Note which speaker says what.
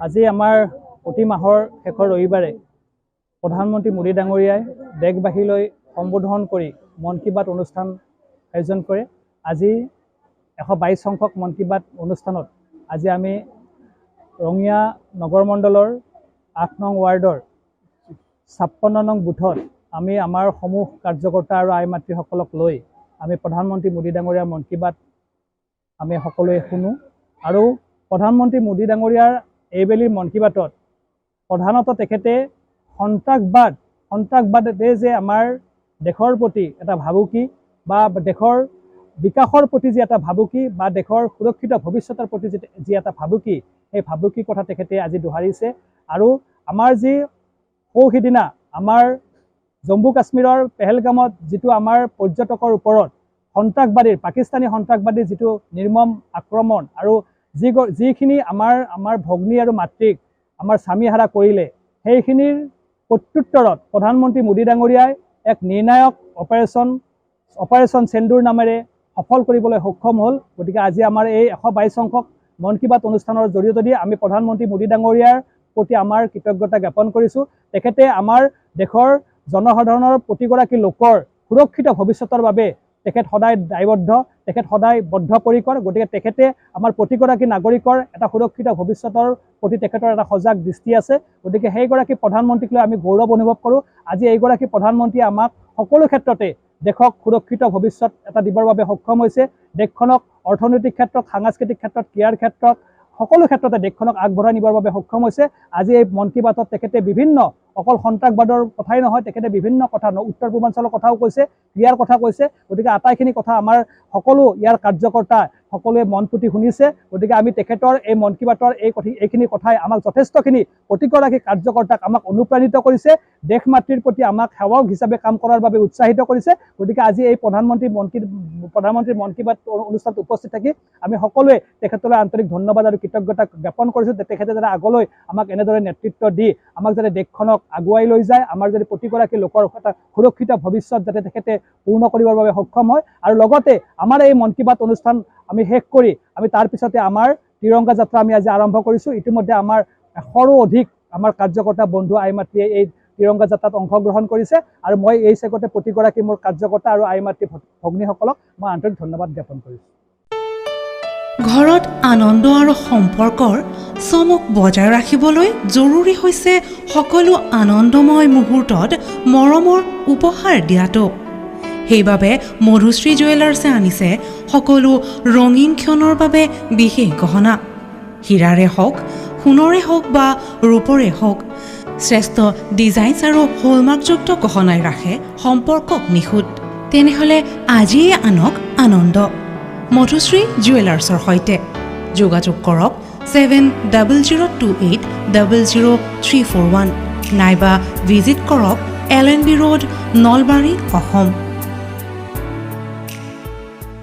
Speaker 1: আজি আমাৰ প্ৰতি মাহৰ শেষৰ ৰবিবাৰে প্ৰধানমন্ত্ৰী মোদী ডাঙৰীয়াই দেশবাসীলৈ সম্বোধন কৰি মন কী বাত অনুষ্ঠান আয়োজন কৰে। আজি 122 সংখ্যক মন কী বাত অনুষ্ঠানত আজি আমি ৰঙিয়া নগৰ মণ্ডলৰ 8 নং ৱাৰ্ডৰ 56 নং বুথত আমি আমাৰ সমূহ কাৰ্যকৰ্তা আৰু আই মাতৃসকলক লৈ আমি প্ৰধানমন্ত্ৰী মোদী ডাঙৰীয়াৰ মন কী বাত আমি সকলোৱে শুনো। আৰু প্ৰধানমন্ত্ৰী মোদী ডাঙৰীয়াৰ এইবেলি মন কী বাতত প্ৰধানতঃ তেখেতে সন্ত্ৰাসবাদে যে আমাৰ দেশৰ প্ৰতি এটা ভাবুকি বা দেশৰ বিকাশৰ প্ৰতি যি এটা ভাবুকি বা দেশৰ সুৰক্ষিত ভৱিষ্যতৰ প্ৰতি যি এটা ভাবুকি, সেই ভাবুকিৰ কথা তেখেতে আজি দোহাৰিছে। আৰু আমাৰ যি সিদিনা আমাৰ জম্মু কাশ্মীৰৰ পেহেলগামত যিটো আমাৰ পৰ্যটকৰ ওপৰত পাকিস্তানী সন্ত্ৰাসবাদীৰ যিটো নিৰ্মম আক্ৰমণ আৰু যিখিনি আমাৰ ভগ্নী আৰু মাতৃক আমাৰ স্বামীহাৰা কৰিলে, সেইখিনিৰ প্ৰত্যুত্তৰত প্ৰধানমন্ত্ৰী মোদী ডাঙৰীয়াই এক নিৰ্ণায়ক অপাৰেশ্যন সেন্দুৰ নামেৰে সফল কৰিবলৈ সক্ষম হ'ল। গতিকে আজি আমাৰ এই 122 সংখ্যক মন কী বাত অনুষ্ঠানৰ জৰিয়তে আমি প্ৰধানমন্ত্ৰী মোদী ডাঙৰীয়াৰ প্ৰতি আমাৰ কৃতজ্ঞতা জ্ঞাপন কৰিছোঁ। তেখেতে আমাৰ দেশৰ জনসাধাৰণৰ প্ৰতিগৰাকী লোকৰ সুৰক্ষিত ভৱিষ্যতৰ বাবে তেখেত সদায় দায়বদ্ধ, তেখেত সদায় বদ্ধপৰিকৰ। গতিকে তেখেতে আমাৰ প্ৰতিগৰাকী নাগৰিকৰ এটা সুৰক্ষিত ভৱিষ্যতৰ প্ৰতি তেখেতৰ এটা সজাগ দৃষ্টি আছে। গতিকে সেইগৰাকী প্ৰধানমন্ত্ৰীক লৈ আমি গৌৰৱ অনুভৱ কৰোঁ। আজি এইগৰাকী প্ৰধানমন্ত্ৰীয়ে আমাক সকলো ক্ষেত্ৰতে দেশক সুৰক্ষিত ভৱিষ্যত এটা দিবৰ বাবে সক্ষম হৈছে। দেশখনক অৰ্থনৈতিক ক্ষেত্ৰত, সাংস্কৃতিক ক্ষেত্ৰত, ক্ৰীড়াৰ ক্ষেত্ৰত, সকলো ক্ষেত্ৰতে দেশখনক আগবঢ়াই নিবৰ বাবে সক্ষম হৈছে। আজি এই মন কী বাতত তেখেতে বিভিন্ন অকল সন্ত্ৰাসবাদৰ কথাই নহয়, তেখেতে বিভিন্ন কথা উত্তৰ পূৰ্বাঞ্চলৰ কথাও কৈছে, ক্ৰীড়াৰ কথা কৈছে। গতিকে আটাইখিনি কথা আমাৰ সকলো ইয়াৰ কাৰ্যকৰ্তা সকলোৱে মন পুতি শুনিছে। গতিকে আমি তেখেতৰ এই মন কী বাতৰ এইখিনি কথাই আমাক যথেষ্টখিনি প্ৰতিগৰাকী কাৰ্যকৰ্তাক আমাক অনুপ্ৰাণিত কৰিছে, দেশ মাতৃৰ প্ৰতি আমাক সেৱক হিচাপে কাম কৰাৰ বাবে উৎসাহিত কৰিছে। গতিকে আজি এই প্ৰধানমন্ত্ৰীৰ মন কী বাত অনুষ্ঠানত উপস্থিত থাকি আমি সকলোৱে তেখেতলৈ আন্তৰিক ধন্যবাদ আৰু কৃতজ্ঞতা জ্ঞাপন কৰিছোঁ। তেখেতে যাতে আগলৈ আমাক এনেদৰে নেতৃত্ব দি আমাক যাতে দেশখনক আগুৱাই লৈ যায়, আমাৰ যদি প্ৰতিগৰাকী লোকৰ এটা সুৰক্ষিত ভৱিষ্যত যাতে তেখেতে পূৰ্ণ কৰিবৰ বাবে সক্ষম হয়। আৰু লগতে আমাৰ এই মন কী বাত অনুষ্ঠান আমি শেষ কৰি আমি তাৰ পিছতে আমাৰ তিৰংগা যাত্ৰা আমি আজি আৰম্ভ কৰিছোঁ। ইতিমধ্যে আমাৰ 100ৰো অধিক আমাৰ কাৰ্যকৰ্তা বন্ধু আই মাতৃয়ে এই তিৰংগা যাত্ৰাত অংশগ্ৰহণ কৰিছে। আৰু মই এই চেগতে প্ৰতিগৰাকী মোৰ কাৰ্যকৰ্তা আৰু আই মাতৃ ভগ্নীসকলক মই আন্তৰিক ধন্যবাদ জ্ঞাপন কৰিছোঁ।
Speaker 2: ঘৰত আনন্দ আৰু সম্পৰ্কৰ চমক বজাই ৰাখিবলৈ জৰুৰী হৈছে সকলো আনন্দময় মুহূৰ্তত মৰমৰ উপহাৰ দিয়াটো। সেইবাবে মধুশ্ৰী জুৱেলাৰ্ছে আনিছে সকলো ৰঙীন ক্ষণৰ বাবে বিশেষ গহনা। হীৰাৰে হওক, সোণৰে হওক বা ৰূপৰে হওক, শ্ৰেষ্ঠ ডিজাইনছ আৰু হলমাৰ্কযুক্ত গহনাই ৰাখে সম্পৰ্কক নিখুঁত। তেনেহ'লে আজিয়ে আনক আনন্দ মধুশ্ৰী জুৱেলাৰ্ছৰ সৈতে। যোগাযোগ কৰক 7002800341 নাইবা ভিজিট কৰক LNB ৰোড, নলবাৰী, অসম।